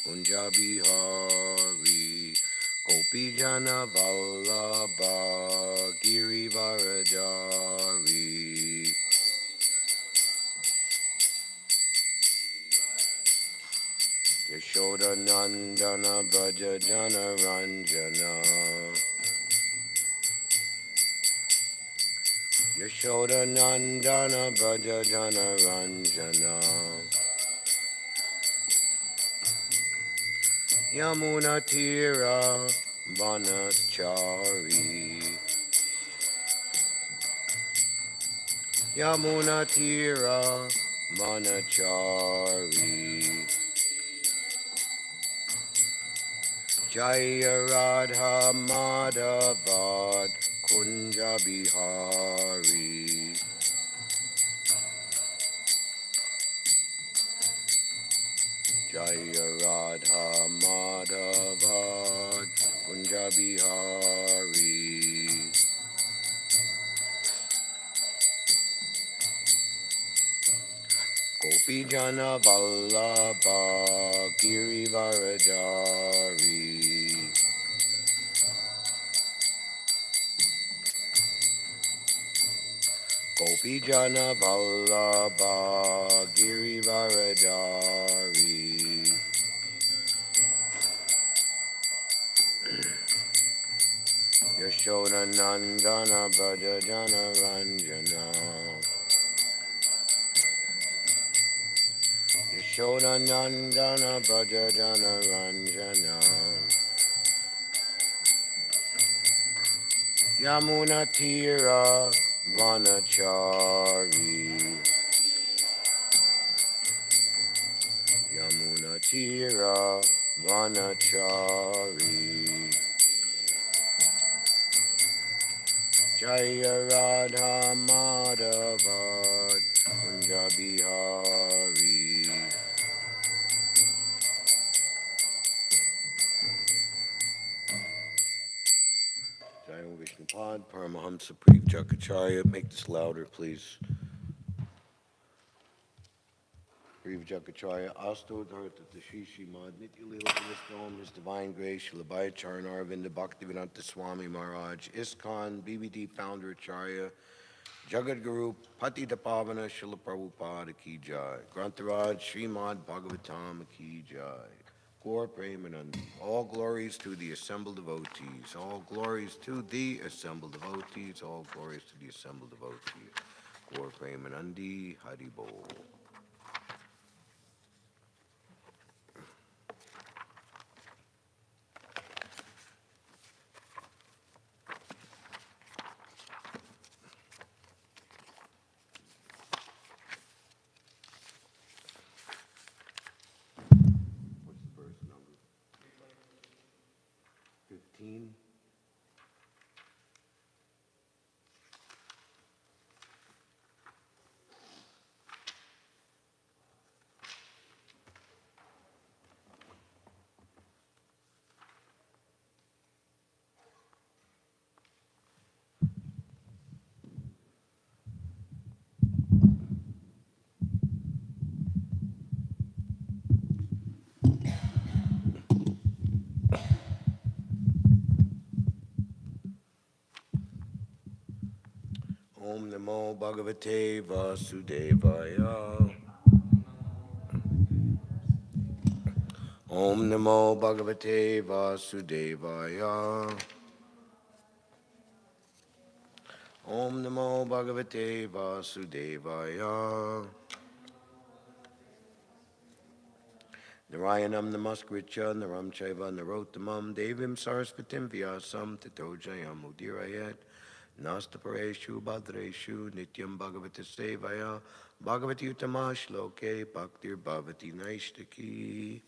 Kunja Bihari Gopi Jana Vallabha Girivaradari Yashoda Nandana Braja Jana Ranjana Yashoda Nandana Braja Jana Ranjana Yamuna Tira Vanachari Yamuna Tira Vanachari Jaya Radha Madhavad Kunja Bihari Jaya Radha Madhavad Kunja Bihari Gopi Jana Vallabha Girivaradari Gopi Jana Vallabha Girivaradari Yashoda Nandana Braja Jana Ranjana Yashoda Nandana Braja Jana Ranjana Yamuna Tira Vanachari Yamuna Tira Vanachari Jaya Radha Madhavad Kunja Bihari Jaya Vishnupad Paramahamsa Preet Jakacharya. Make this louder, please. Preet Jakacharya. Asto Dharta Tashi Śrimad Nitya Leela Vishnam His Divine Grace Shilabhaya Charana Arvinda Bhaktivedanta Swami Maharaj ISKCON BBD Founder Acharya Jagat Guru Patita Pavana Srila Prabhupada Ki Jai Grantaraj Śrimad Bhāgavatam Ki Jai Gaur Premanand. All glories to the assembled devotees. All glories to the assembled devotees. All glories to the assembled devotees. Gaur Premanandi Hari Bol. What's the verse number? 15. Om Namo Bhagavate Vasudevaya. Om Namo Bhagavate Vasudevaya. Om Namo Bhagavate Vasudevaya. Narayanam Namaskritya Naram Chaiva Narottamam Devim Sarasvatim Vyasam Tito Jayam Udirayat Nastapareshu Bhadreshu Nityam Bhagavata Sevaya Bhagavati Uttama Shloke Bhaktir Bhavati Naishtaki.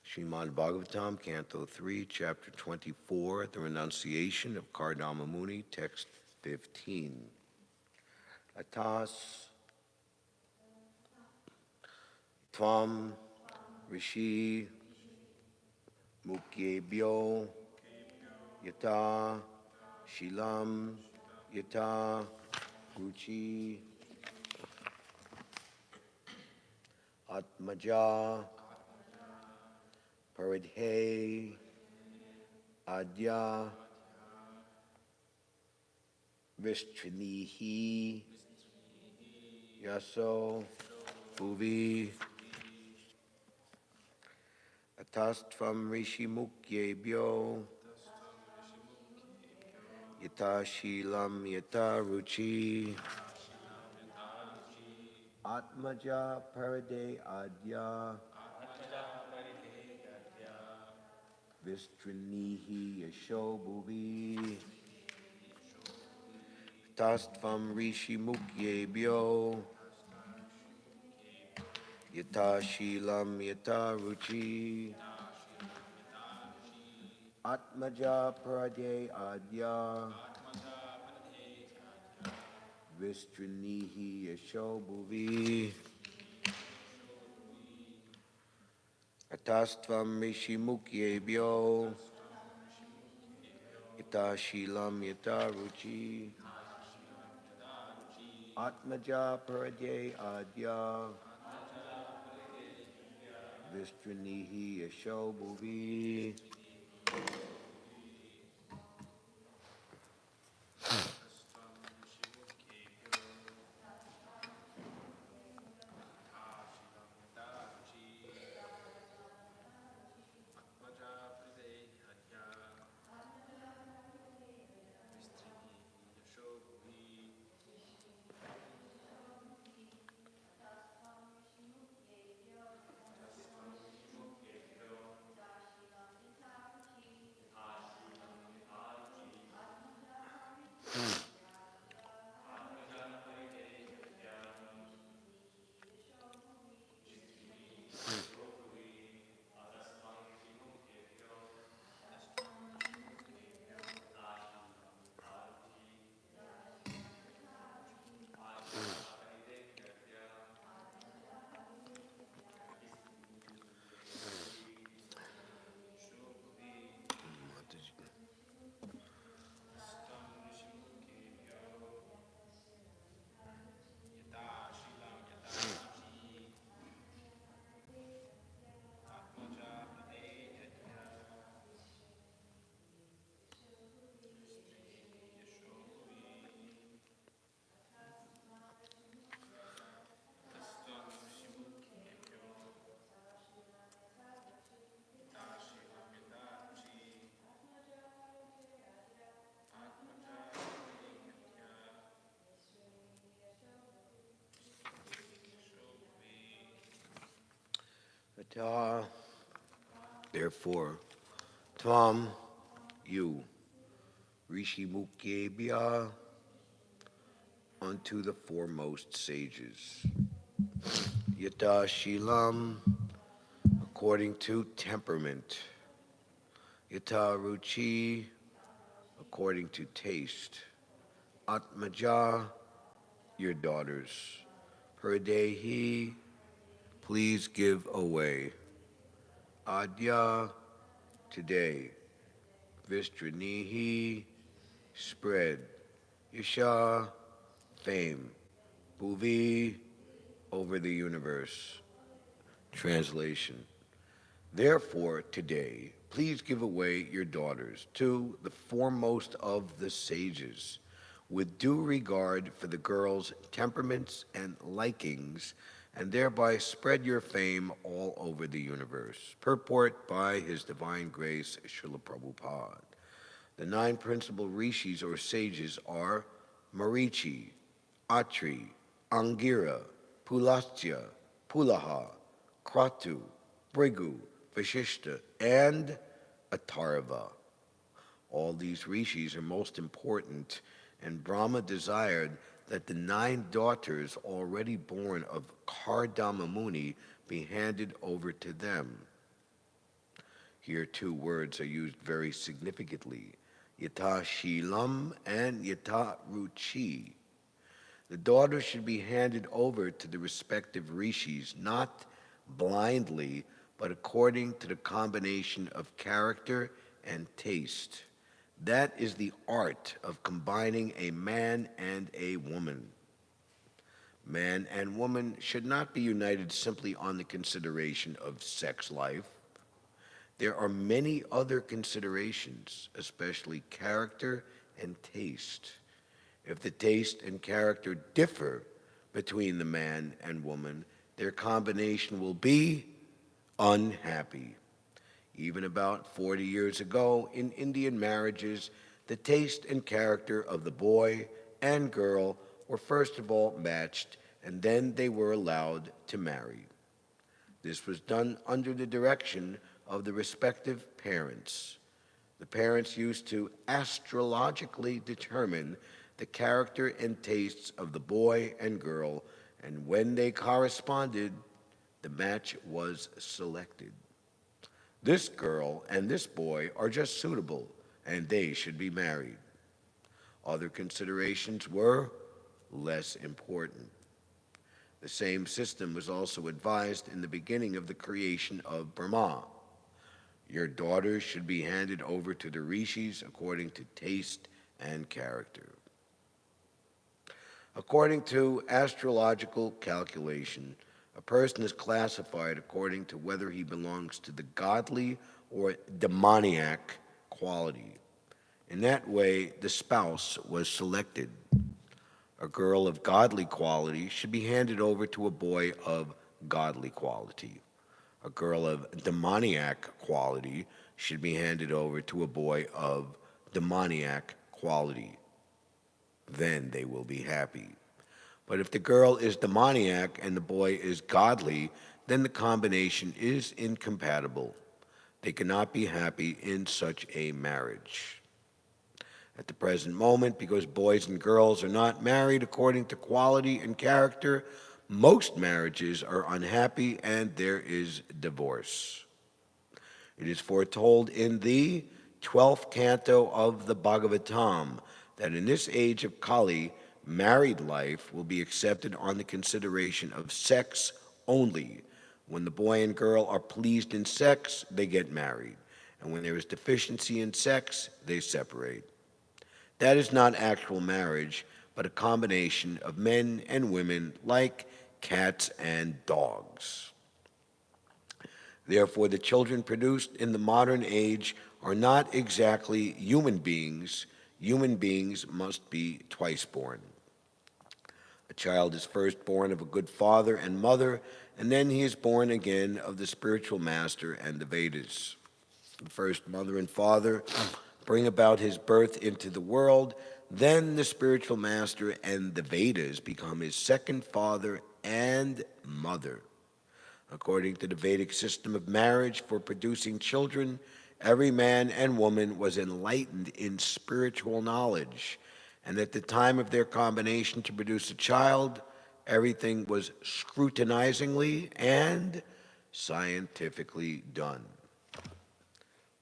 Śrimad Bhāgavatam, Canto 3, Chapter 24, The Renunciation of Kardama Muni, Text 15. Atas Tvam Rishi Mukyebhyo Yata Shilam Yata Ruchi Atmaja Paridhe Adya Vishtinihi Yaso Bhuvi Atastvam Rishi Mukyebhyo Yata Shilam Yata Ruchi Atmaja Parade Adya Vistrinihi Yasho Bhuvi Tastvam Rishi Mukyebhyo Yata Shilam Yata Ruchi Atmaja Parade Adya Vistrinihi Yasho Bhuvi Atastvam Rishi Mukyebhyo Yata Shilam Yata Ruchi Atmaja Parade Adya Vistrinihi Yasho Bhuvi Atah, therefore, Tvam, you, Rishi Mukyebhya, unto the foremost sages. Yata Shilam, according to temperament. Yata Ruchi, according to taste. Atmaja, your daughters. Hridehi, please give away. Adya, today. Vistranihi, spread. Yasha, fame. Bhuvi, over the universe. Translation. Therefore, today, please give away your daughters to the foremost of the sages, with due regard for the girls' temperaments and likings, and thereby spread your fame all over the universe. Purport by His Divine Grace, Srila Prabhupada. The 9 principal rishis or sages are Marichi, Atri, Angira, Pulastya, Pulaha, Kratu, Brigu, Vashishta, and Atharva. All these rishis are most important, and Brahma desired that the 9 daughters already born of Kardama Muni be handed over to them. Here 2 words are used very significantly, Yata Shilam and Yata Ruchi. The daughters should be handed over to the respective rishis, not blindly, but according to the combination of character and taste. That is the art of combining a man and a woman. Man and woman should not be united simply on the consideration of sex life. there are many other considerations, especially character and taste. If the taste and character differ between the man and woman, their combination will be unhappy. Even about 40 years ago, in Indian marriages, the taste and character of the boy and girl were first of all matched, and then they were allowed to marry. This was done under the direction of the respective parents. The parents used to astrologically determine the character and tastes of the boy and girl, and when they corresponded, the match was selected. This girl and this boy are just suitable, and they should be married. Other considerations were less important. The same system was also advised in the beginning of the creation of Brahma. Your daughters should be handed over to the rishis according to taste and character. According to astrological calculation, a person is classified according to whether he belongs to the godly or demoniac quality. In that way, the spouse was selected. A girl of godly quality should be handed over to a boy of godly quality. A girl of demoniac quality should be handed over to a boy of demoniac quality. Then they will be happy. But if the girl is demoniac and the boy is godly, then the combination is incompatible. They cannot be happy in such a marriage. At the present moment, because boys and girls are not married according to quality and character, most marriages are unhappy and there is divorce. It is foretold in the 12th canto of the Bhāgavatam that in this age of Kali, married life will be accepted on the consideration of sex only. When the boy and girl are pleased in sex, they get married. And when there is deficiency in sex, they separate. That is not actual marriage, but a combination of men and women like cats and dogs. Therefore, the children produced in the modern age are not exactly human beings. Human beings must be twice born. A child is first born of a good father and mother, and then he is born again of the spiritual master and the Vedas. The first mother and father bring about his birth into the world, then the spiritual master and the Vedas become his second father and mother. According to the Vedic system of marriage for producing children, every man and woman was enlightened in spiritual knowledge, and at the time of their combination to produce a child, everything was scrutinizingly and scientifically done.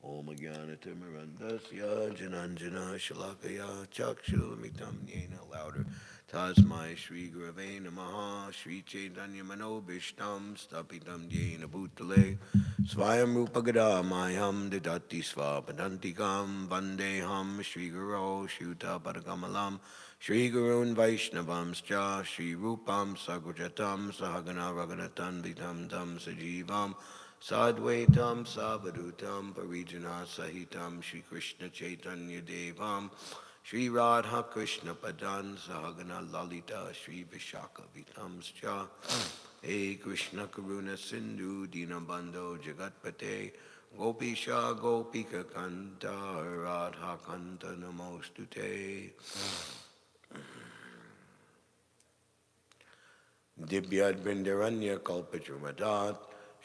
Om Jnana-timirandasya Jananjana Shalakaya Chakshulamitam Yena. Louder. Tasmai Shri Gurave Namaha Shri Chaitanya Manobishtam Stapitam Yena Bhutale Svayam Rupagada Mayam Didati Svapadantikam Vandeham Shri Guru Shuta Padakamalam Shri Gurun Vaishnavamscha Shri Rupam Sagujatam Sahagana Raganatan Vitam Tam Sajivam Sadvaitam Savadutam Parijana Sahitam Shri Krishna Chaitanya Devam Shri Radha Krishna Padan Sahagana Lalita Shri Vishaka Vitamscha Hey Krishna Karuna Sindhu Dinabando Jagatpate Gopisha Gopika Kanta Radha Kanta Namostute Dibyad Vrindaranya Kalpachumadat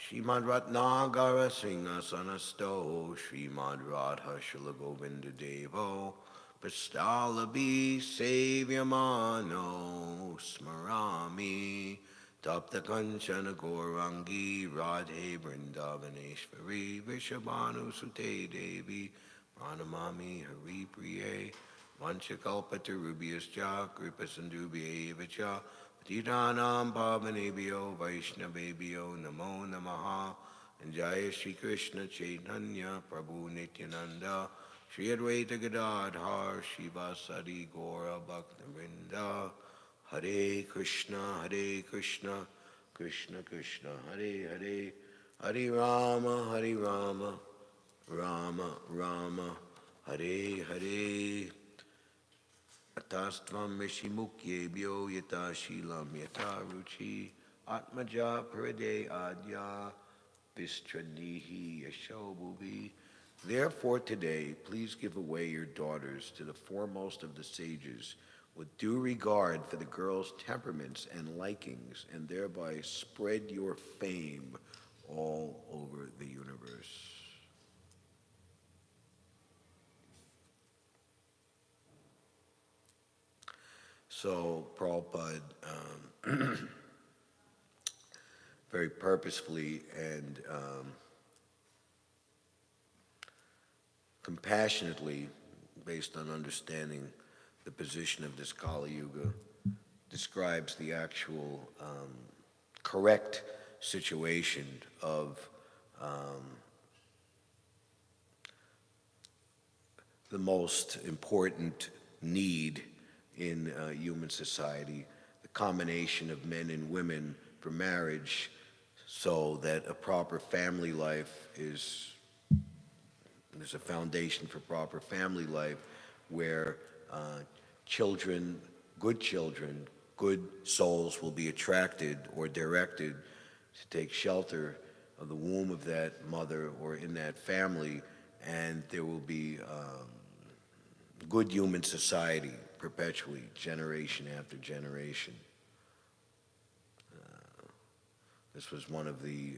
Śrimad Ratnagara Singha Sanasto Śrimad Radha Shalagovinda Devo Prastalabi Savyamano Smarami Tapta Kanchana Gaurangi Radhe Vrindavaneshwari Vishabhanu Sute Devi Pranamami Hari Priye Vanchakalpatarubyascha Kripasandubhye Vacha Patitanam Pavanebhyo Vaishnavebhyo Namo Namaha and Jaya Shri Krishna Chaitanya Prabhu Nityananda Shri Advaita Gadadhar Shivasadi Gaura Bhaktivinoda Hare Krishna Krishna Krishna Hare Hare Hare Rama Rāma, Rāma, Hare, Hare. Atastvam Mishimukyebhyo Yata Shilam Yata Ruchi Atmaja Parade Adya Vistranihi Yashobhuvi. Therefore today, please give away your daughters to the foremost of the sages with due regard for the girls' temperaments and likings, and thereby spread your fame all over the universe. So Prabhupada very purposefully and compassionately, based on understanding the position of this Kali Yuga, describes the actual correct situation of the most important need in human society, the combination of men and women for marriage, so that a proper family life there's a foundation for proper family life where children, good souls will be attracted or directed to take shelter of the womb of that mother or in that family, and there will be good human society perpetually, generation after generation. This was one of the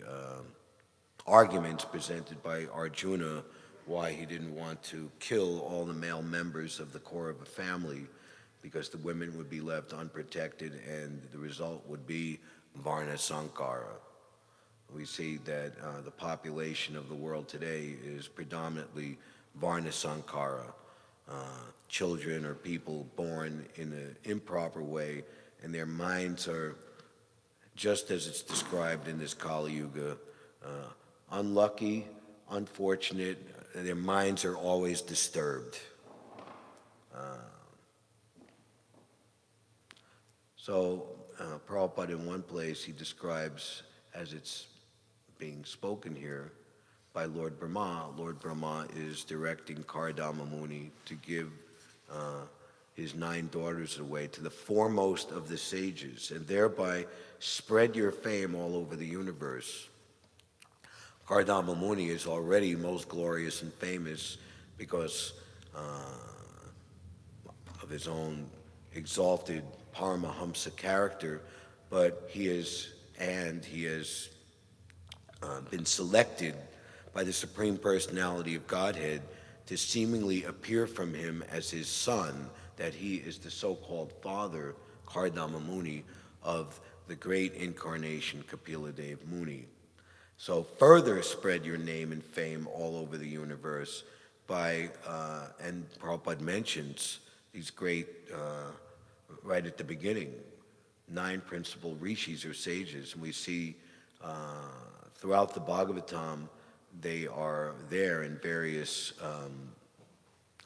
arguments presented by Arjuna, why he didn't want to kill all the male members of the core of a family, because the women would be left unprotected and the result would be Varna Sankara. We see that the population of the world today is predominantly Varna Sankara. Children or people born in an improper way, and their minds are, just as it's described in this Kali Yuga, unlucky, unfortunate. Their minds are always disturbed. So Prabhupada, in one place, he describes, as it's being spoken here, by Lord Brahma. Lord Brahma is directing Kardama Muni to give his 9 daughters away to the foremost of the sages, and thereby spread your fame all over the universe. Kardama Muni is already most glorious and famous because of his own exalted Paramahamsa character, but he has been selected by the Supreme Personality of Godhead to seemingly appear from him as his son, that he is the so-called father, Kardama Muni, of the great incarnation Kapila Dev Muni. So further spread your name and fame all over the universe by, and Prabhupada mentions these great, right at the beginning, 9 principal rishis or sages, and we see throughout the Bhāgavatam, they are there in various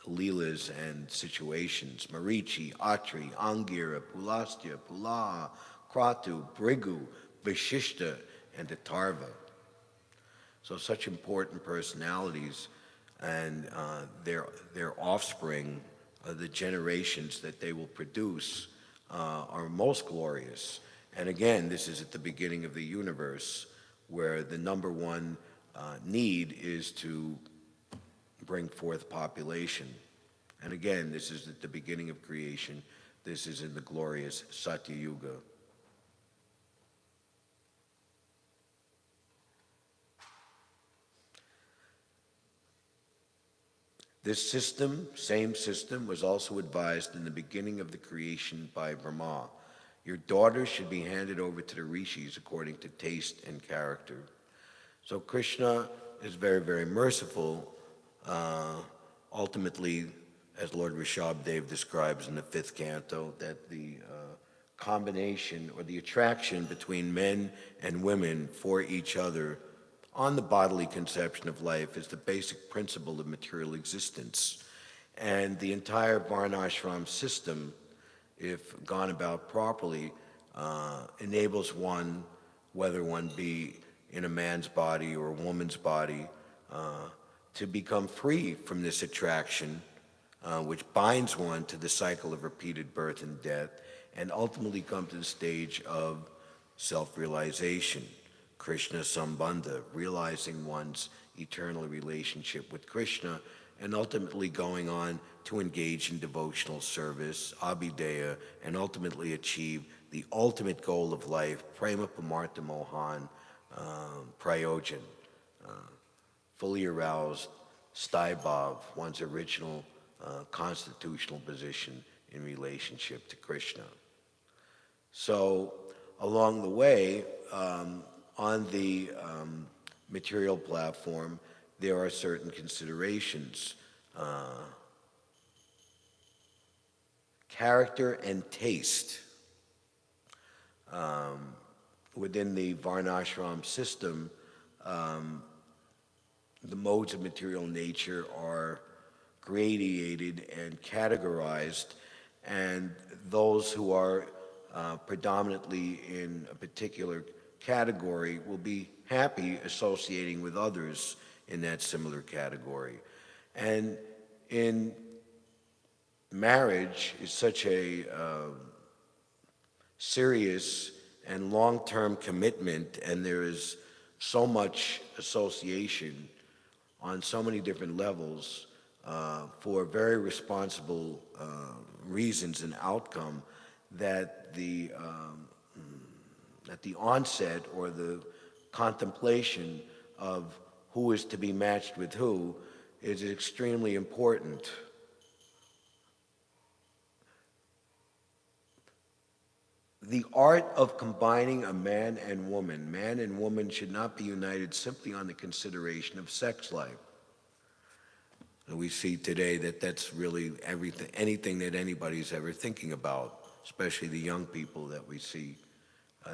leelas and situations. Marichi, Atri, Angira, Pulastya, Pulaha, Kratu, Brigu, Vishishta, and Atarva. So such important personalities, and their offspring, the generations that they will produce, are most glorious. And again, this is at the beginning of the universe, where the number one need is to bring forth population. And again, this is at the beginning of creation. This is in the glorious Satya Yuga. This system, same system, was also advised in the beginning of the creation by Brahma. Your daughters should be handed over to the rishis according to taste and character. So Krishna is very, very merciful. Ultimately, as Lord Rishabhdev describes in the 5th canto, that the combination or the attraction between men and women for each other on the bodily conception of life is the basic principle of material existence. And the entire Varnashram system, if gone about properly, enables one, whether one be in a man's body or a woman's body, to become free from this attraction, which binds one to the cycle of repeated birth and death, and ultimately come to the stage of self-realization, Krishna Sambandha, realizing one's eternal relationship with Krishna, and ultimately going on to engage in devotional service, abhideya, and ultimately achieve the ultimate goal of life, prema pamartha mohan prayojan, fully aroused staibhav, one's original constitutional position in relationship to Krishna. So along the way, on the material platform, there are certain considerations. Character and taste. Within the Varnashram system, the modes of material nature are gradated and categorized, and those who are predominantly in a particular category will be happy associating with others in that similar category. And in marriage is such a serious and long-term commitment, and there is so much association on so many different levels for very responsible reasons and outcome, that the at the onset or the contemplation of who is to be matched with who is extremely important. The art of combining a man and woman should not be united simply on the consideration of sex life. And we see today that that's really anything that anybody's ever thinking about, especially the young people that we see.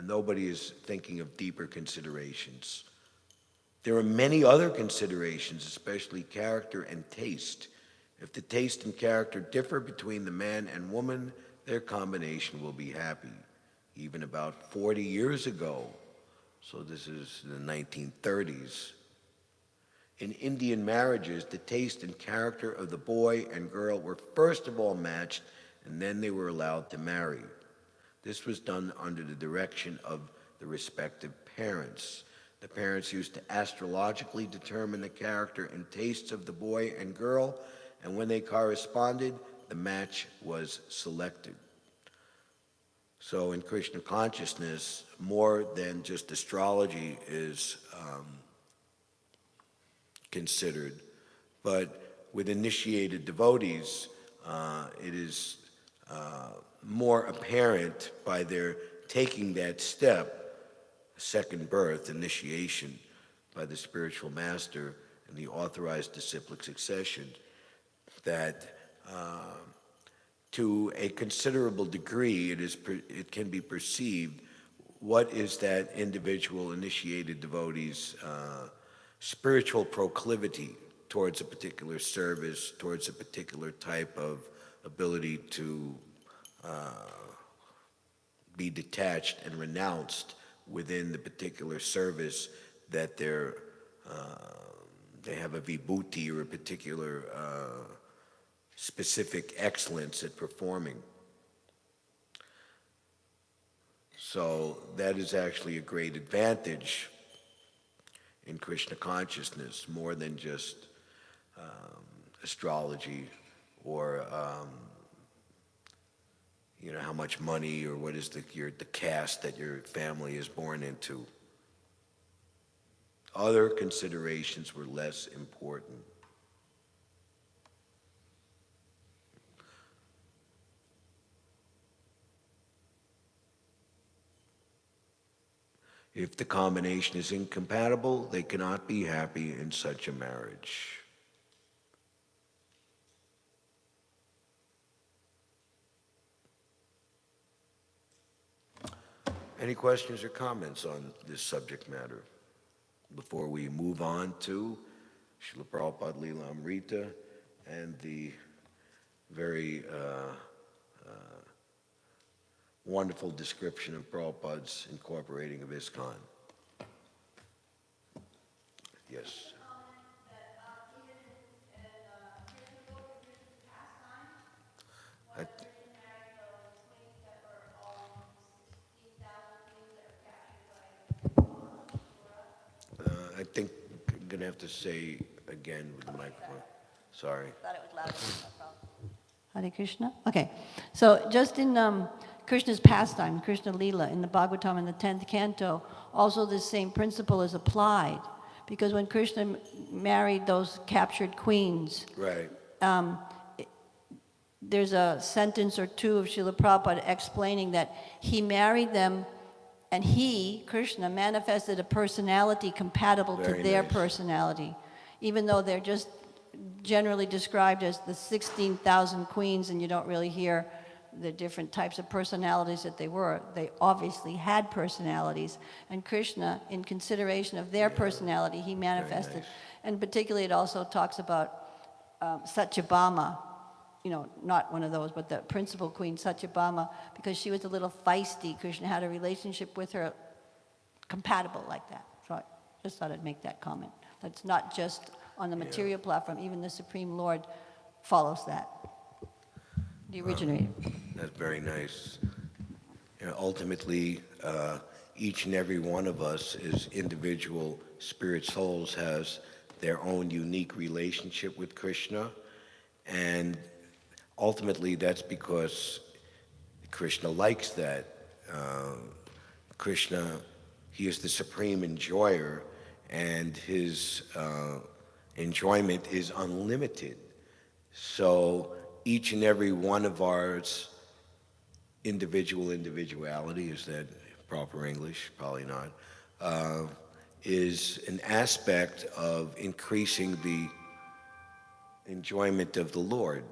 Nobody is thinking of deeper considerations. There are many other considerations, especially character and taste. If the taste and character differ between the man and woman, their combination will be happy. Even about 40 years ago, so this is the 1930s, in Indian marriages, the taste and character of the boy and girl were first of all matched, and then they were allowed to marry. This was done under the direction of the respective parents. The parents used to astrologically determine the character and tastes of the boy and girl, and when they corresponded, the match was selected. So in Krishna consciousness, more than just astrology is considered, but with initiated devotees, it is more apparent by their taking that step, second birth, initiation by the spiritual master and the authorized disciplic succession, that to a considerable degree it can be perceived what is that individual initiated devotee's spiritual proclivity towards a particular service, towards a particular type of ability to be detached and renounced within the particular service that they have a vibhuti or a particular specific excellence at performing. So that is actually a great advantage in Krishna consciousness, more than just astrology or how much money or what is the caste that your family is born into. Other considerations were less important. If the combination is incompatible, they cannot be happy in such a marriage. Any questions or comments on this subject matter before we move on to Srila Prabhupada Leela Amrita and the very wonderful description of Prabhupada's incorporating of ISKCON? Yes. That even think I'm going to have to say again with the microphone. Sorry. Thought it was loud. No problem. Hare Krishna? Okay. So just in Krishna's pastime, Krishna Lila, in the Bhāgavatam in the 10th canto, also this same principle is applied. Because when Krishna married those captured queens, Right. There's a sentence or two of Srila Prabhupada explaining that he married them and he, Krishna, manifested a personality compatible Very to their nice. personality. Even though they're just generally described as the 16,000 queens and you don't really hear the different types of personalities that they were. They obviously had personalities. And Krishna, in consideration of their personality, he manifested. nice. And particularly it also talks about Satyabhama, you know, not one of those, but the principal queen, Satyabhama, because she was a little feisty. Krishna had a relationship with her compatible like that. So I just thought I'd make that comment. That's not just on the material platform. Even the Supreme Lord follows that. The originator. That's very nice. You know, ultimately, each and every one of us as individual spirit souls has their own unique relationship with Krishna. And ultimately, that's because Krishna likes that. Krishna, he is the supreme enjoyer, and his enjoyment is unlimited. So each and every one of ours individuality, is that proper English? Probably not, is an aspect of increasing the enjoyment of the Lord.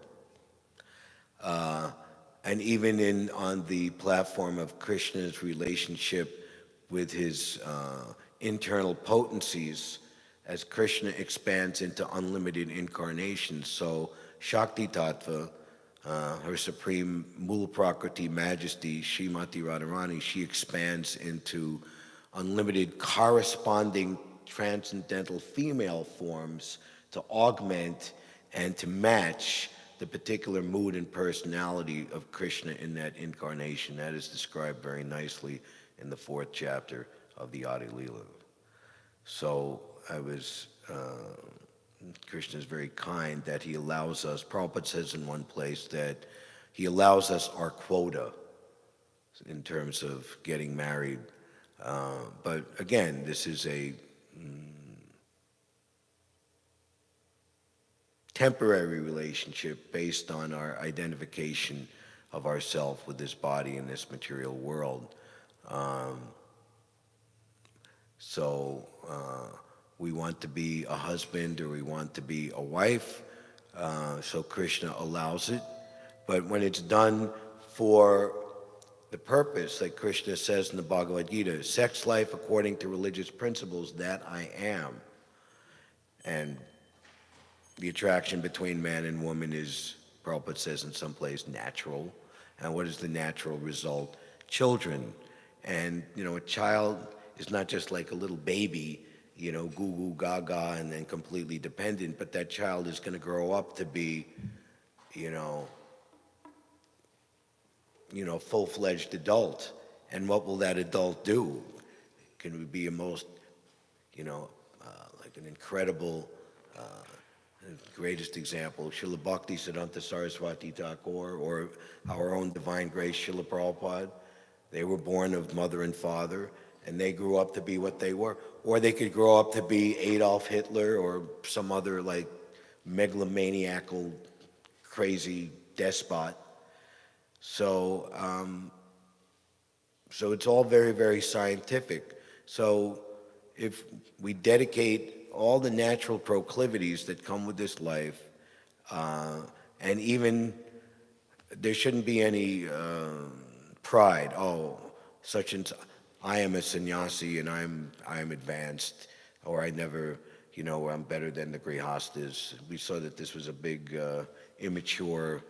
And even on the platform of Krishna's relationship with his internal potencies, as Krishna expands into unlimited incarnations, so Shakti Tattva, her supreme Mula Prakriti Majesty, Srimati Radharani, she expands into unlimited corresponding transcendental female forms to augment and to match the particular mood and personality of Krishna in that incarnation. That is described very nicely in the 4th chapter of the Adi Leela. So Krishna is very kind that he allows us, Prabhupada says in one place that he allows us our quota in terms of getting married. But again, this is a temporary relationship based on our identification of ourself with this body in this material world. So we want to be a husband or we want to be a wife, so Krishna allows it. But when it's done for the purpose, like Krishna says in the Bhagavad Gita, sex life according to religious principles, that I am. And the attraction between man and woman is, Prabhupada says in some place, natural. And what is the natural result? Children. And, you know, a child is not just like a little baby, you know, goo goo gaga and then completely dependent, but that child is going to grow up to be, you know, full-fledged adult. And what will that adult do? Can we be a most, like an incredible, greatest example, Srila Bhakti Siddhanta Saraswati Thakur, or our own Divine Grace Srila Prabhupada. They were born of mother and father, and they grew up to be what they were. Or they could grow up to be Adolf Hitler or some other like megalomaniacal, crazy despot. So, so it's all very, very scientific. So if we dedicate all the natural proclivities that come with this life, and even there shouldn't be any pride. Oh, such and I am a sannyasi and I'm advanced, or I never, I'm better than the grihastas. We saw that this was a big immaturity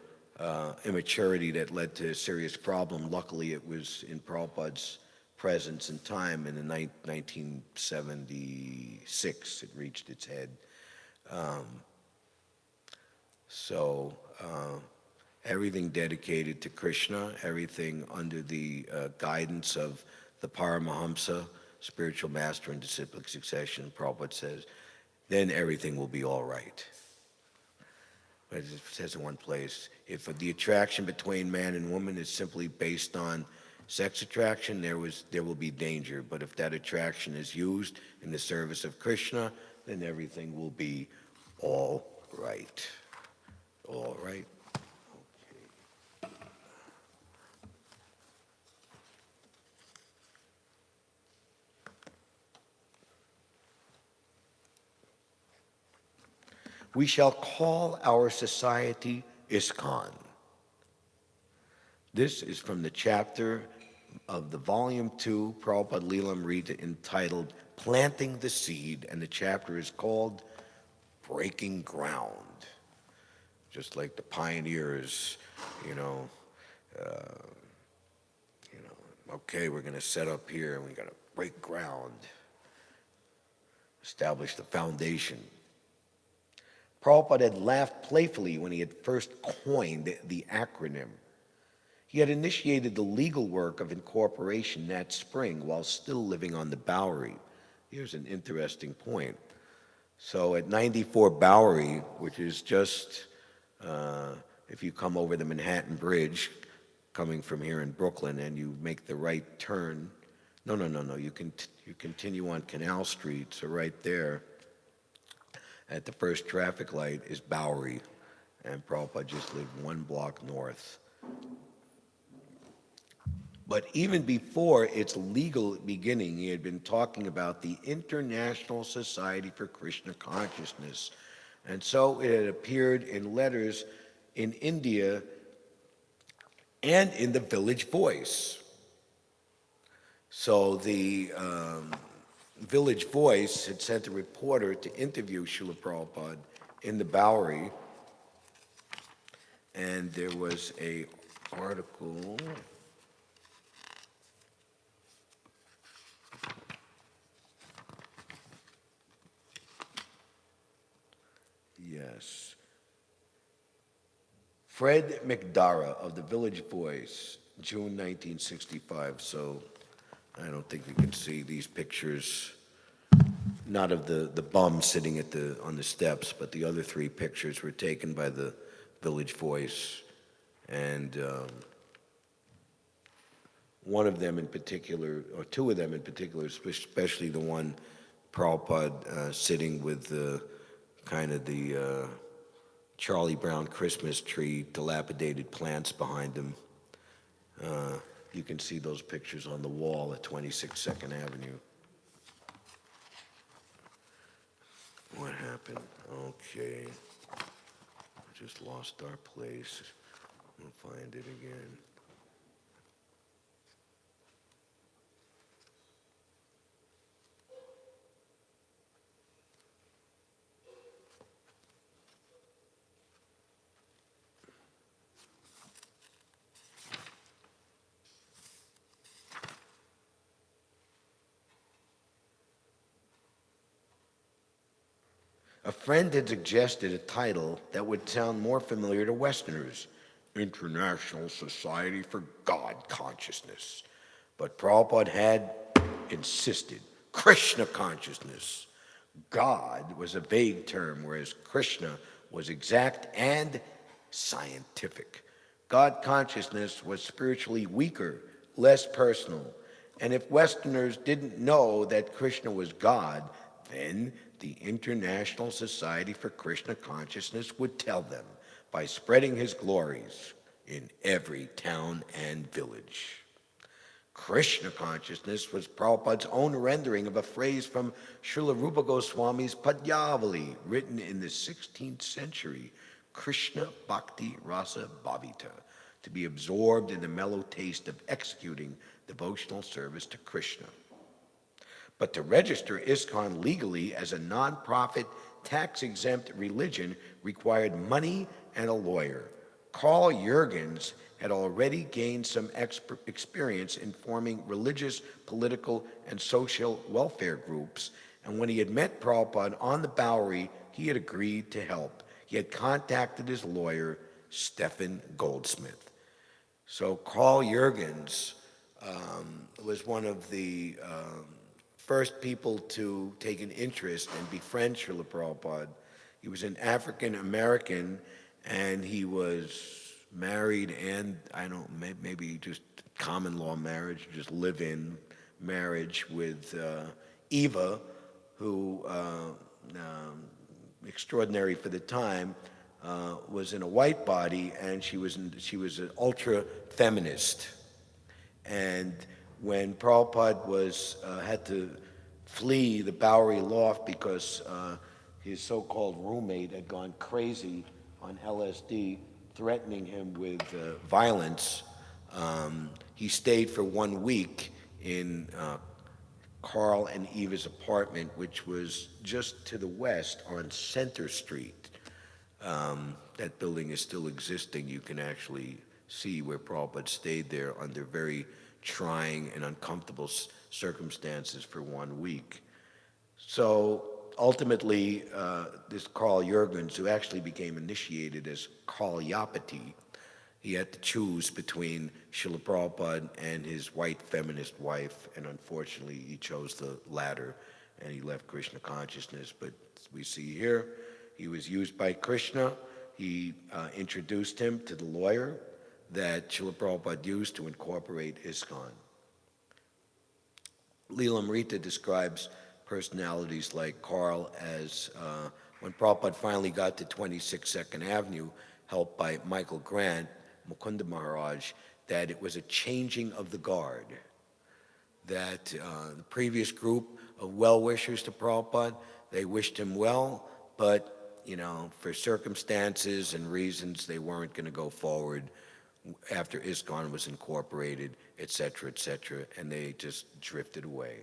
that led to a serious problem. Luckily, it was in Prabhupada's presence and time. In the 1976, it reached its head. Everything dedicated to Krishna, everything under the guidance of the Paramahamsa, spiritual master in disciplic succession, Prabhupada says, then everything will be all right. But it says in one place, if the attraction between man and woman is simply based on sex attraction, there will be danger. But if that attraction is used in the service of Krishna, then everything will be all right. All right. Okay. We shall call our society ISKCON. This is from the chapter of the volume 2, Prabhupada Leelamrita, entitled Planting the Seed, and the chapter is called Breaking Ground. Just like the pioneers, okay, we're going to set up here and we got to break ground, establish the foundation. Prabhupada had laughed playfully when he had first coined the acronym. He had initiated the legal work of incorporation that spring while still living on the Bowery. Here's an interesting point. So at 94 Bowery, which is just, if you come over the Manhattan Bridge, coming from here in Brooklyn, and you make the right turn, no, you continue on Canal Street, so right there, at the first traffic light is Bowery, and Prabhupada just lived one block north. But even before its legal beginning, he had been talking about the International Society for Krishna Consciousness. And so it had appeared in letters in India and in the Village Voice. So the Village Voice had sent a reporter to interview Srila Prabhupada in the Bowery, and there was an article. Yes. Fred McDara of the Village Voice, June 1965. So I don't think you can see these pictures, not of the bum sitting on the steps, but the other three pictures were taken by the Village Voice. And one of them in particular, or two of them in particular, especially the one Prabhupada sitting with the Charlie Brown Christmas tree, dilapidated plants behind him. You can see those pictures on the wall at 26 2nd Avenue. What happened? Okay. I just lost our place. We'll find it again. A friend had suggested a title that would sound more familiar to Westerners, International Society for God Consciousness. But Prabhupada had insisted, Krishna Consciousness. God was a vague term, whereas Krishna was exact and scientific. God Consciousness was spiritually weaker, less personal. And if Westerners didn't know that Krishna was God, then the International Society for Krishna Consciousness would tell them by spreading his glories in every town and village. Krishna consciousness was Prabhupada's own rendering of a phrase from Srila Rupa Goswami's Padyavali, written in the 16th century, Krishna Bhakti Rasa Bhavita, to be absorbed in the mellow taste of executing devotional service to Krishna. But to register ISKCON legally as a non-profit, tax-exempt religion required money and a lawyer. Carl Jurgens had already gained some experience in forming religious, political, and social welfare groups, and when he had met Prabhupada on the Bowery, he had agreed to help. He had contacted his lawyer, Stephen Goldsmith. So Carl Jurgens was one of the first people to take an interest and befriend Srila Prabhupada. He was an African American, and he was married, and I don't, maybe just common law marriage, just live-in marriage with Eva, who, extraordinary for the time, was in a white body, and she was an ultra-feminist. And when Prabhupada had to flee the Bowery Loft because his so-called roommate had gone crazy on LSD, threatening him with violence, he stayed for 1 week in Carl and Eva's apartment, which was just to the west on Center Street. That building is still existing. You can actually see where Prabhupada stayed there under very trying and uncomfortable circumstances for 1 week. So ultimately, this Carl Jurgens, who actually became initiated as Carl Yapati, he had to choose between Srila Prabhupada and his white feminist wife, and unfortunately he chose the latter, and he left Krishna consciousness. But we see here, he was used by Krishna. He introduced him to the lawyer that Srila Prabhupada used to incorporate ISKCON. Leelamrita describes personalities like Carl as, when Prabhupada finally got to 26 Second Avenue, helped by Michael Grant, Mukunda Maharaj, that it was a changing of the guard, that the previous group of well-wishers to Prabhupada, they wished him well, but, for circumstances and reasons, they weren't going to go forward after ISKCON was incorporated, et cetera, and they just drifted away.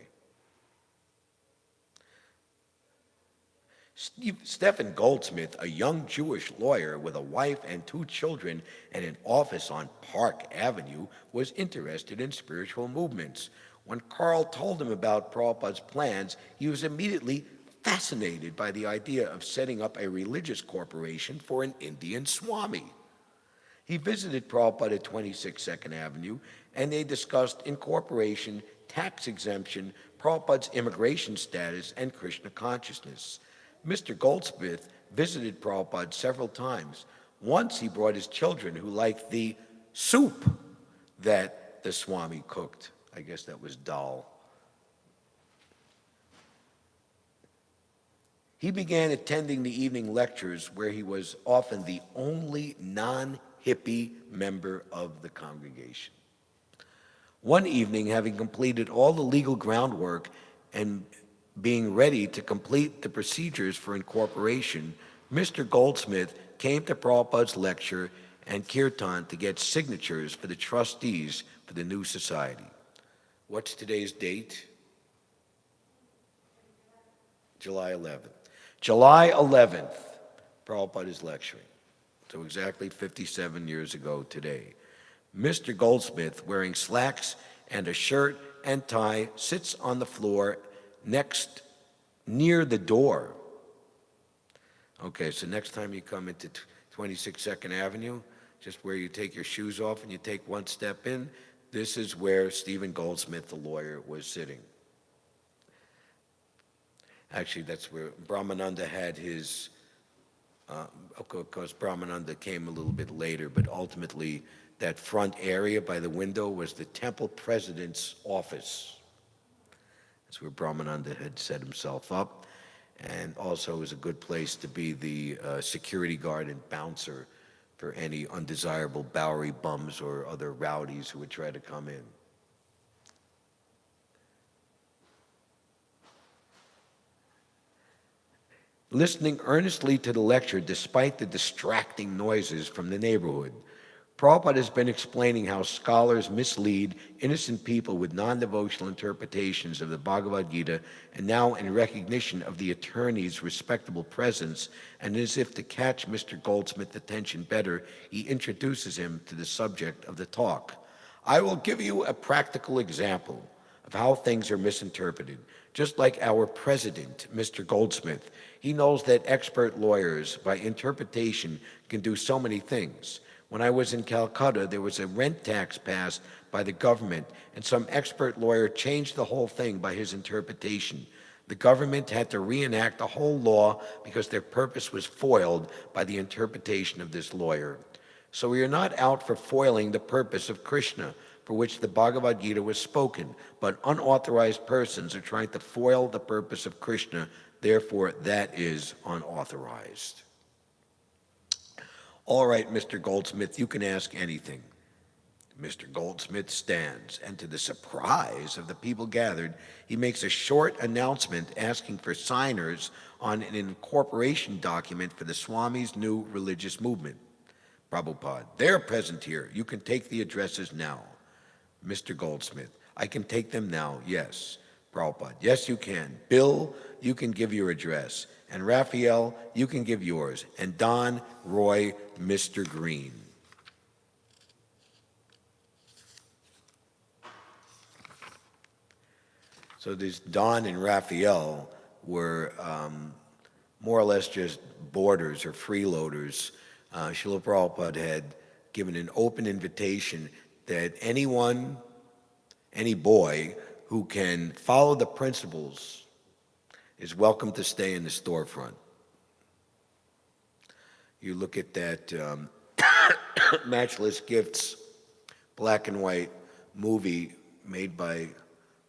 Stephen Goldsmith, a young Jewish lawyer with a wife and 2 children and an office on Park Avenue, was interested in spiritual movements. When Carl told him about Prabhupada's plans, he was immediately fascinated by the idea of setting up a religious corporation for an Indian Swami. He visited Prabhupada at 26 Second Avenue, and they discussed incorporation, tax exemption, Prabhupada's immigration status, and Krishna consciousness. Mr. Goldsmith visited Prabhupada several times. Once he brought his children, who liked the soup that the Swami cooked. I guess that was dal. He began attending the evening lectures, where he was often the only non-hippie member of the congregation. One evening, having completed all the legal groundwork and being ready to complete the procedures for incorporation, Mr. Goldsmith came to Prabhupada's lecture and kirtan to get signatures for the trustees for the new society. What's today's date? July 11th. July 11th, Prabhupada is lecturing. So exactly 57 years ago today. Mr. Goldsmith, wearing slacks and a shirt and tie, sits on the floor near the door. Okay, so next time you come into 26 Second Avenue, just where you take your shoes off and you take one step in, this is where Stephen Goldsmith, the lawyer, was sitting. Actually, that's where Brahmananda had his, of course, Brahmananda came a little bit later, but ultimately that front area by the window was the temple president's office. That's where Brahmananda had set himself up, and also was a good place to be the security guard and bouncer for any undesirable Bowery bums or other rowdies who would try to come in. Listening earnestly to the lecture despite the distracting noises from the neighborhood, Prabhupada has been explaining how scholars mislead innocent people with non-devotional interpretations of the Bhagavad Gita, and now, in recognition of the attorney's respectable presence, and as if to catch Mr. Goldsmith's attention better, he introduces him to the subject of the talk. I will give you a practical example of how things are misinterpreted. Just like our president, Mr. Goldsmith, he knows that expert lawyers, by interpretation, can do so many things. When I was in Calcutta, there was a rent tax passed by the government, and some expert lawyer changed the whole thing by his interpretation. The government had to reenact the whole law because their purpose was foiled by the interpretation of this lawyer. So we are not out for foiling the purpose of Krishna, for which the Bhagavad Gita was spoken, but unauthorized persons are trying to foil the purpose of Krishna, therefore that is unauthorized. All right, Mr. Goldsmith, you can ask anything. Mr. Goldsmith stands, and to the surprise of the people gathered, he makes a short announcement asking for signers on an incorporation document for the Swami's new religious movement. Prabhupada, they're present here. You can take the addresses now. Mr. Goldsmith, I can take them now, yes. Prabhupada, yes, you can. Bill, you can give your address. And Raphael, you can give yours. And Don, Roy, Mr. Green. So these Don and Raphael were more or less just boarders or freeloaders. Srila Prabhupada had given an open invitation that anyone, any boy who can follow the principles is welcome to stay in the storefront. You look at that Matchless Gifts black and white movie made by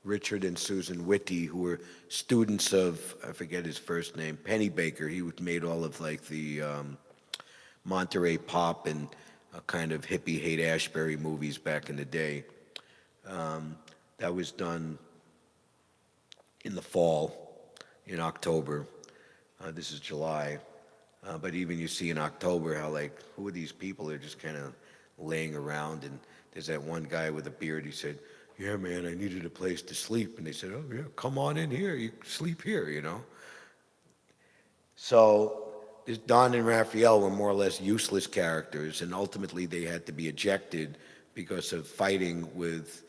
Richard and Susan Whitty, who were students of, I forget his first name, Penny Baker. He made all of like the Monterey Pop and kind of hippie Haight-Ashbury movies back in the day. That was done in the fall, in October. This is July. But even you see in October how like, who are these people? They're just kind of laying around. And there's that one guy with a beard, he said, yeah, man, I needed a place to sleep. And they said, oh, yeah, come on in here. You sleep here, you know. So this Don and Raphael were more or less useless characters, and ultimately they had to be ejected because of fighting with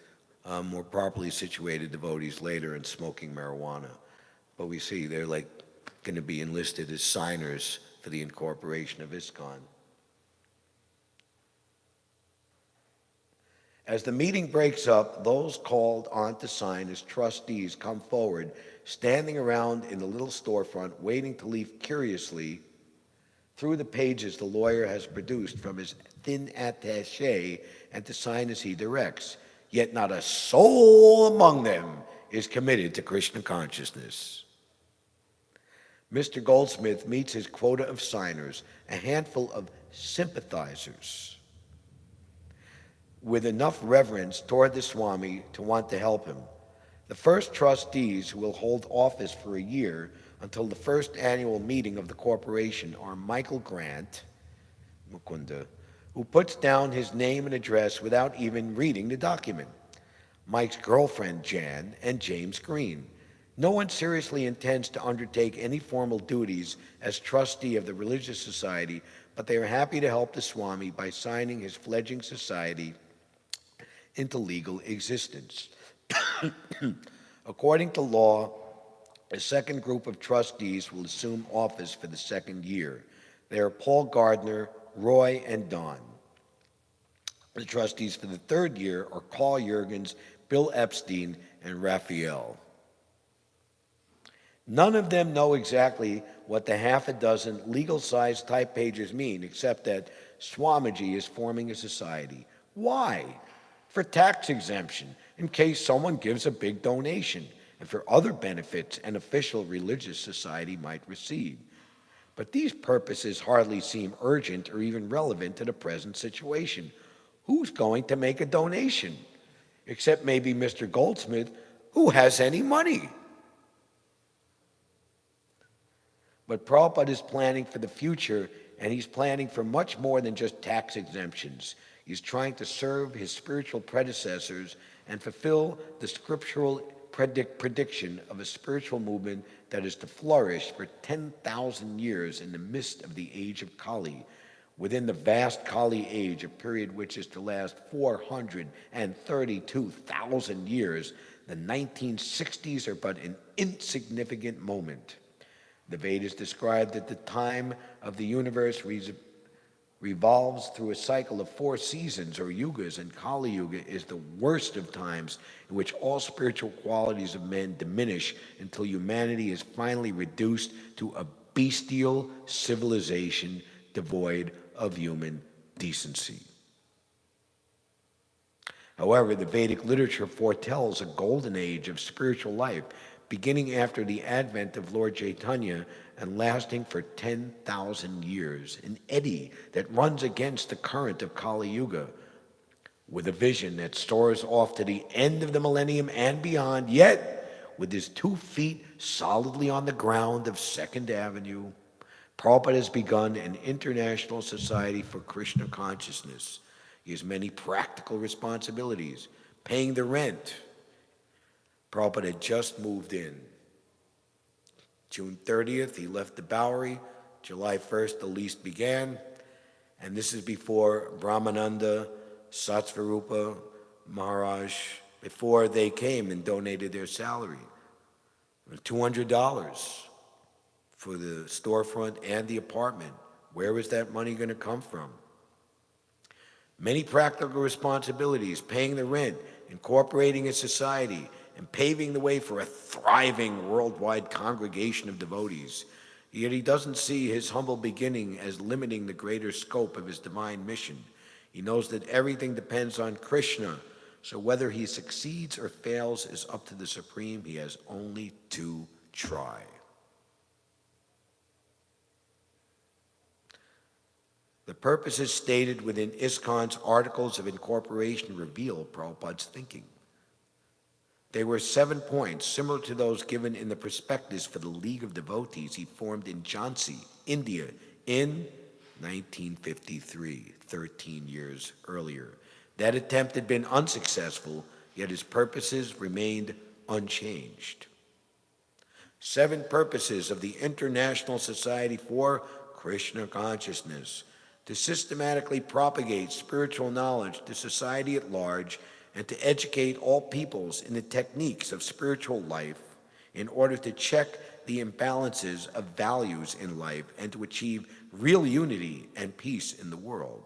more properly situated devotees later and smoking marijuana. But we see they're like going to be enlisted as signers for the incorporation of ISKCON. As the meeting breaks up, those called on to sign as trustees come forward, standing around in the little storefront, waiting to leaf curiously through the pages the lawyer has produced from his thin attaché and to sign as he directs. Yet not a soul among them is committed to Krishna consciousness. Mr. Goldsmith meets his quota of signers, a handful of sympathizers, with enough reverence toward the Swami to want to help him. The first trustees who will hold office for a year until the first annual meeting of the corporation are Michael Grant, Mukunda, who puts down his name and address without even reading the document, Mike's girlfriend, Jan, and James Green. No one seriously intends to undertake any formal duties as trustee of the religious society, but they are happy to help the Swami by signing his fledgling society into legal existence. According to law, a second group of trustees will assume office for the second year. They are Paul Gardner, Roy, and Don. The trustees for the third year are Carl Jurgens, Bill Epstein, and Raphael. None of them know exactly what the half a dozen legal-sized type pages mean, except that Swamiji is forming a society. Why? For tax exemption, in case someone gives a big donation, and for other benefits an official religious society might receive. But these purposes hardly seem urgent or even relevant to the present situation. Who's going to make a donation? Except maybe Mr. Goldsmith, who has any money? But Prabhupada is planning for the future, and he's planning for much more than just tax exemptions. He's trying to serve his spiritual predecessors and fulfill the scriptural prediction of a spiritual movement that is to flourish for 10,000 years in the midst of the age of Kali. Within the vast Kali age, a period which is to last 432,000 years, the 1960s are but an insignificant moment. The Vedas describe that the time of the universe revolves through a cycle of 4 seasons or yugas, and Kali Yuga is the worst of times in which all spiritual qualities of men diminish until humanity is finally reduced to a bestial civilization devoid of human decency. However, the Vedic literature foretells a golden age of spiritual life, beginning after the advent of Lord Chaitanya and lasting for 10,000 years, an eddy that runs against the current of Kali Yuga, with a vision that soars off to the end of the millennium and beyond, yet with his 2 feet solidly on the ground of 2nd Avenue. Prabhupada has begun an international society for Krishna consciousness. He has many practical responsibilities, paying the rent. Prabhupada had just moved in. June 30th, he left the Bowery. July 1st, the lease began. And this is before Brahmananda, Satsvarupa Maharaj, before they came and donated their salary. $200 for the storefront and the apartment. Where was that money going to come from? Many practical responsibilities, paying the rent, incorporating a society, and paving the way for a thriving worldwide congregation of devotees. Yet he doesn't see his humble beginning as limiting the greater scope of his divine mission. He knows that everything depends on Krishna, so whether he succeeds or fails is up to the Supreme. He has only to try. The purposes stated within ISKCON's Articles of Incorporation reveal Prabhupada's thinking. They were 7 points, similar to those given in the prospectus for the League of Devotees he formed in Jhansi, India, in 1953, 13 years earlier. That attempt had been unsuccessful, yet his purposes remained unchanged. 7 purposes of the International Society for Krishna Consciousness: to systematically propagate spiritual knowledge to society at large and to educate all peoples in the techniques of spiritual life in order to check the imbalances of values in life and to achieve real unity and peace in the world.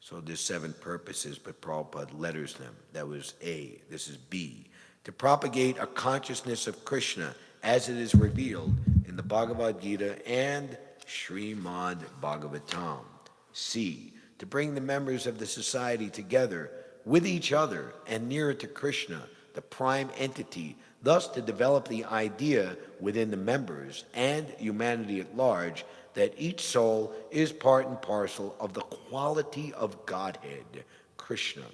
So there's 7 purposes, but Prabhupada letters them. That was A. This is B. To propagate a consciousness of Krishna as it is revealed in the Bhagavad Gita and Śrimad Bhāgavatam. C. To bring the members of the society together with each other and nearer to Krishna, the prime entity, thus to develop the idea within the members and humanity at large that each soul is part and parcel of the quality of Godhead, Krishna.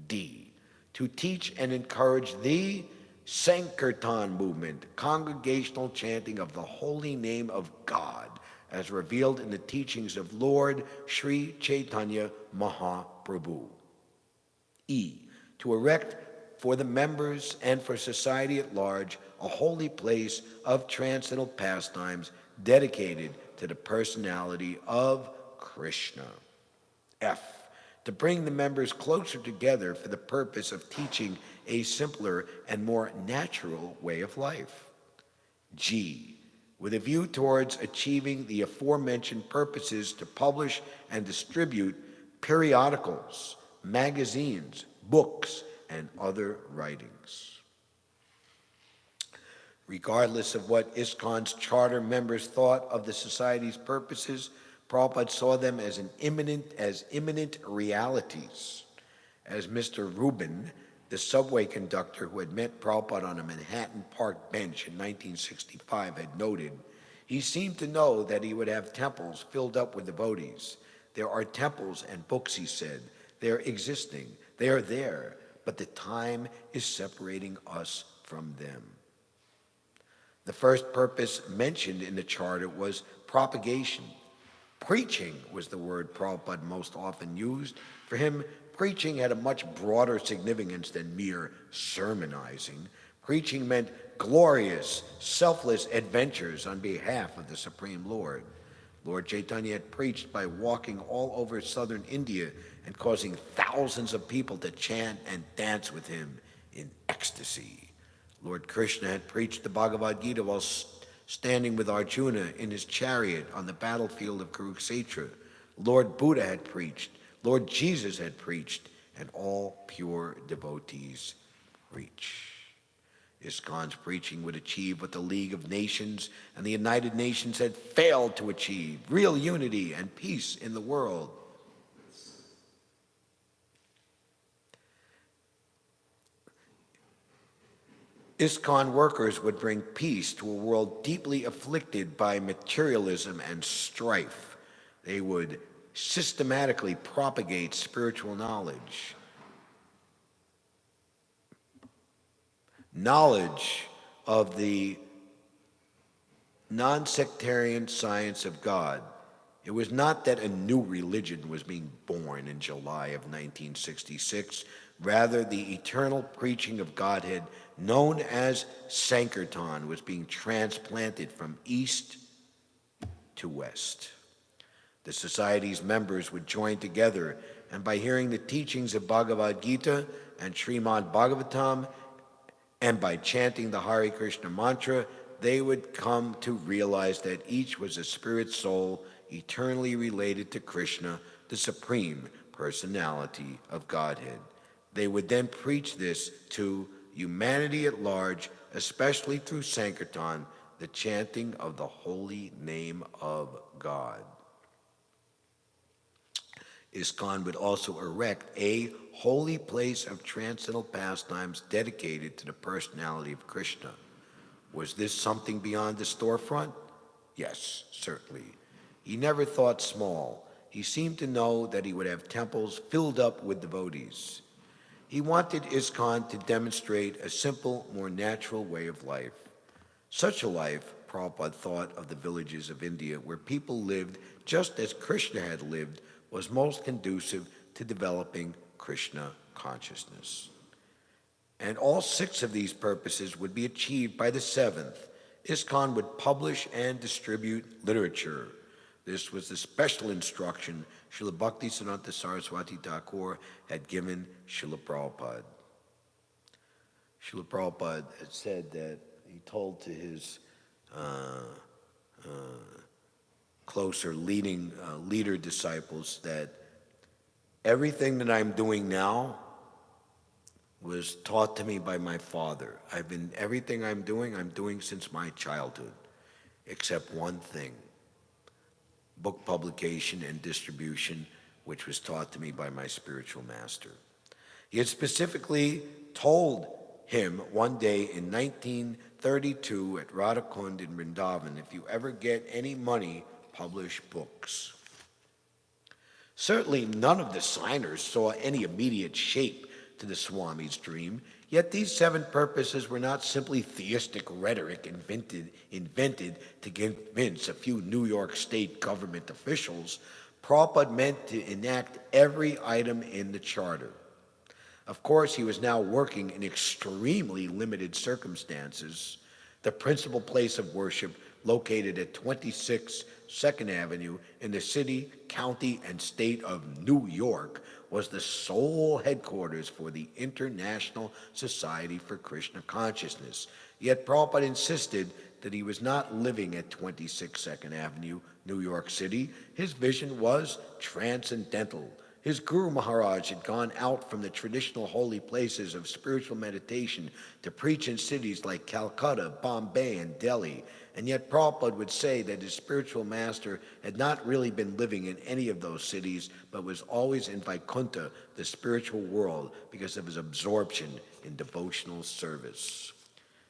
D. To teach and encourage the Sankirtan movement, congregational chanting of the holy name of God, as revealed in the teachings of Lord Sri Chaitanya Mahaprabhu. E. To erect for the members and for society at large a holy place of transcendental pastimes dedicated to the personality of Krishna. F. To bring the members closer together for the purpose of teaching a simpler and more natural way of life. G. With a view towards achieving the aforementioned purposes, to publish and distribute periodicals, magazines, books, and other writings. Regardless of what ISKCON's charter members thought of the society's purposes, Prabhupada saw them as imminent realities. As Mr. Rubin, the subway conductor who had met Prabhupada on a Manhattan Park bench in 1965, had noted, he seemed to know that he would have temples filled up with devotees. There are temples and books, he said. They're existing. They are there. But the time is separating us from them. The first purpose mentioned in the charter was propagation. Preaching was the word Prabhupada most often used. For him, preaching had a much broader significance than mere sermonizing. Preaching meant glorious, selfless adventures on behalf of the Supreme Lord. Lord Chaitanya had preached by walking all over southern India and causing thousands of people to chant and dance with him in ecstasy. Lord Krishna had preached the Bhagavad Gita while standing with Arjuna in his chariot on the battlefield of Kurukshetra. Lord Buddha had preached, Lord Jesus had preached, and all pure devotees reach. ISKCON's preaching would achieve what the League of Nations and the United Nations had failed to achieve: real unity and peace in the world. ISKCON workers would bring peace to a world deeply afflicted by materialism and strife. They would systematically propagate spiritual knowledge. Knowledge of the non-sectarian science of God. It was not that a new religion was being born in July of 1966. Rather, the eternal preaching of Godhead, known as Sankirtan, was being transplanted from east to west. The society's members would join together, and by hearing the teachings of Bhagavad Gita and Śrimad Bhāgavatam, and by chanting the Hare Krishna mantra, they would come to realize that each was a spirit soul eternally related to Krishna, the Supreme Personality of Godhead. They would then preach this to humanity at large, especially through Sankirtan, the chanting of the holy name of God. ISKCON would also erect a holy place of transcendental pastimes dedicated to the personality of Krishna. Was this something beyond the storefront? Yes, certainly. He never thought small. He seemed to know that he would have temples filled up with devotees. He wanted ISKCON to demonstrate a simple, more natural way of life. Such a life, Prabhupada thought of the villages of India where people lived just as Krishna had lived, was most conducive to developing Krishna consciousness. And all 6 of these purposes would be achieved by the 7th. ISKCON would publish and distribute literature. This was the special instruction Srila Bhaktisiddhanta Saraswati Thakur had given Srila Prabhupada. Srila Prabhupada had said that he told to his closer leader disciples that everything that I'm doing now was taught to me by my father. Everything I'm doing since my childhood, except one thing: book publication and distribution, which was taught to me by my spiritual master. He had specifically told him one day in 1932 at Radhakund in Vrindavan, if you ever get any money, publish books. Certainly none of the signers saw any immediate shape to the Swami's dream, yet these 7 purposes were not simply theistic rhetoric invented to convince a few New York State government officials. Prabhupada meant to enact every item in the charter. Of course, he was now working in extremely limited circumstances. The principal place of worship, located at 26 2nd Avenue in the city, county, and state of New York, was the sole headquarters for the International Society for Krishna Consciousness. Yet Prabhupada insisted that he was not living at 26 2nd Avenue, New York City. His vision was transcendental. His Guru Maharaj had gone out from the traditional holy places of spiritual meditation to preach in cities like Calcutta, Bombay, and Delhi. And yet Prabhupada would say that his spiritual master had not really been living in any of those cities, but was always in Vaikuntha, the spiritual world, because of his absorption in devotional service.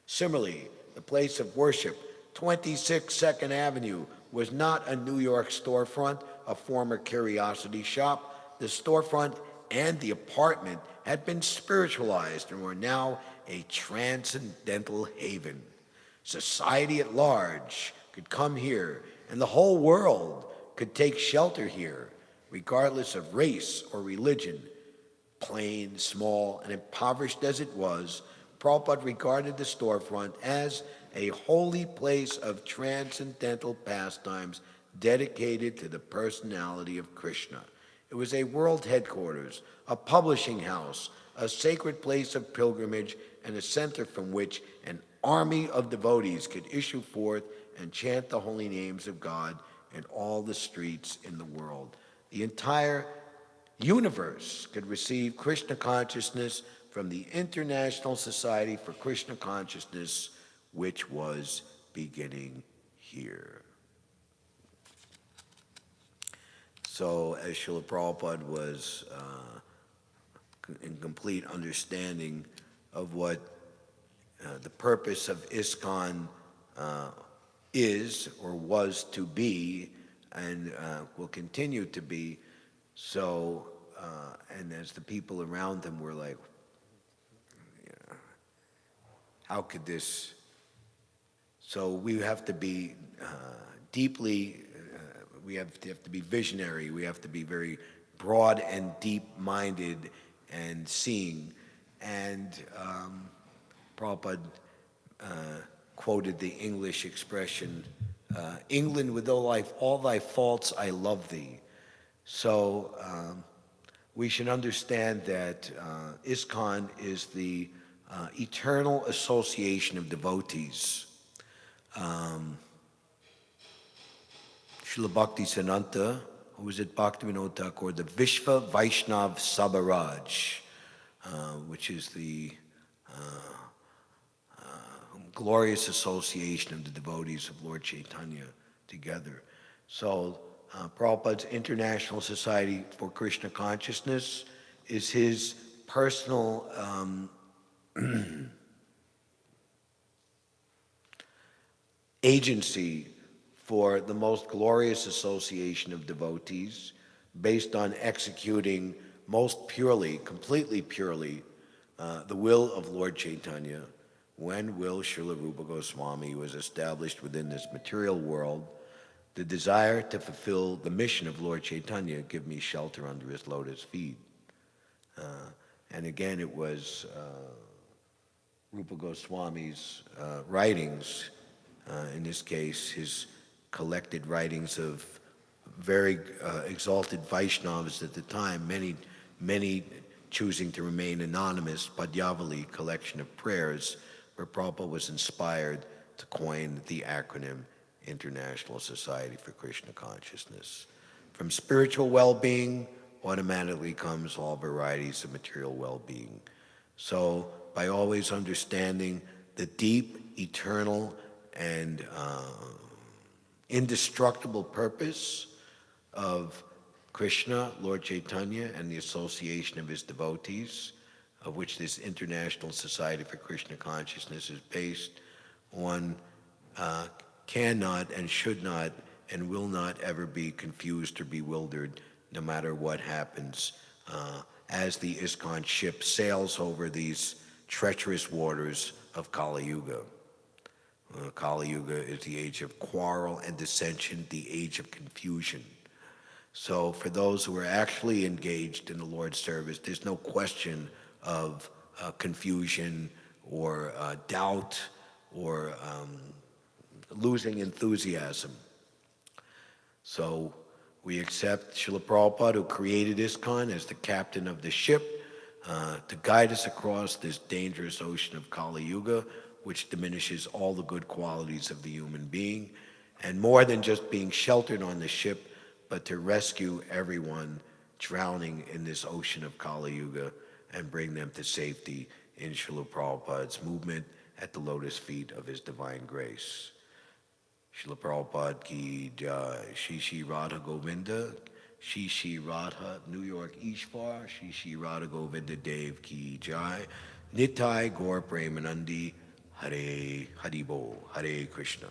Similarly, the place of worship, 26 2nd Avenue, was not a New York storefront, a former curiosity shop. The storefront and the apartment had been spiritualized and were now a transcendental haven. Society at large could come here, and the whole world could take shelter here, regardless of race or religion. Plain, small, and impoverished as it was, Prabhupada regarded the storefront as a holy place of transcendental pastimes dedicated to the personality of Krishna. It was a world headquarters, a publishing house, a sacred place of pilgrimage, and a center from which an army of devotees could issue forth and chant the holy names of God in all the streets in the world. the entire universe could receive Krishna consciousness from the International Society for Krishna Consciousness, which was beginning here. So as Srila Prabhupada was in complete understanding of what the purpose of ISKCON is or was to be and will continue to be, so, and as the people around him were like, how could this, so we have to be deeply, we have to be visionary, we have to be very broad and deep-minded and seeing. And Prabhupada quoted the English expression, England with all thy faults, I love thee. So we should understand that ISKCON is the eternal association of devotees. Srila Bhakti Siddhanta, who was at Bhaktivinoda Thakur, the Vishva Vaishnav Sabharaj, which is the glorious association of the devotees of Lord Chaitanya together. So Prabhupada's International Society for Krishna Consciousness is his personal agency for the most glorious association of devotees, based on executing most purely, completely purely, the will of Lord Chaitanya, when will Srila Rupa Goswami was established within this material world, the desire to fulfill the mission of Lord Chaitanya, give me shelter under his lotus feet. And again, it was Rupa Goswami's writings, in this case, his collected writings of very exalted Vaishnavas at the time, many choosing to remain anonymous, Padyavali, collection of prayers, where Prabhupada was inspired to coin the acronym International Society for Krishna Consciousness. From spiritual well-being automatically comes all varieties of material well-being. So by always understanding the deep, eternal, and indestructible purpose of Krishna, Lord Chaitanya, and the association of his devotees, of which this International Society for Krishna Consciousness is based, one cannot and should not and will not ever be confused or bewildered, no matter what happens, as the ISKCON ship sails over these treacherous waters of Kali Yuga. Kali Yuga is the age of quarrel and dissension, the age of confusion. So for those who are actually engaged in the Lord's service, there's no question of confusion or doubt or losing enthusiasm. So we accept Srila Prabhupada, who created ISKCON, as the captain of the ship to guide us across this dangerous ocean of Kali Yuga, which diminishes all the good qualities of the human being, and more than just being sheltered on the ship, but to rescue everyone drowning in this ocean of Kali Yuga and bring them to safety in Srila Prabhupada's movement at the lotus feet of his divine grace. Srila Prabhupada ki jai. Shri Shri Radha Govinda, Shri Shri Radha New York Ishwar, Shri Shri Radha Govinda Dev ki jai. Nitai Gaur Premanandi, Hare Haribo, Hare Krishna.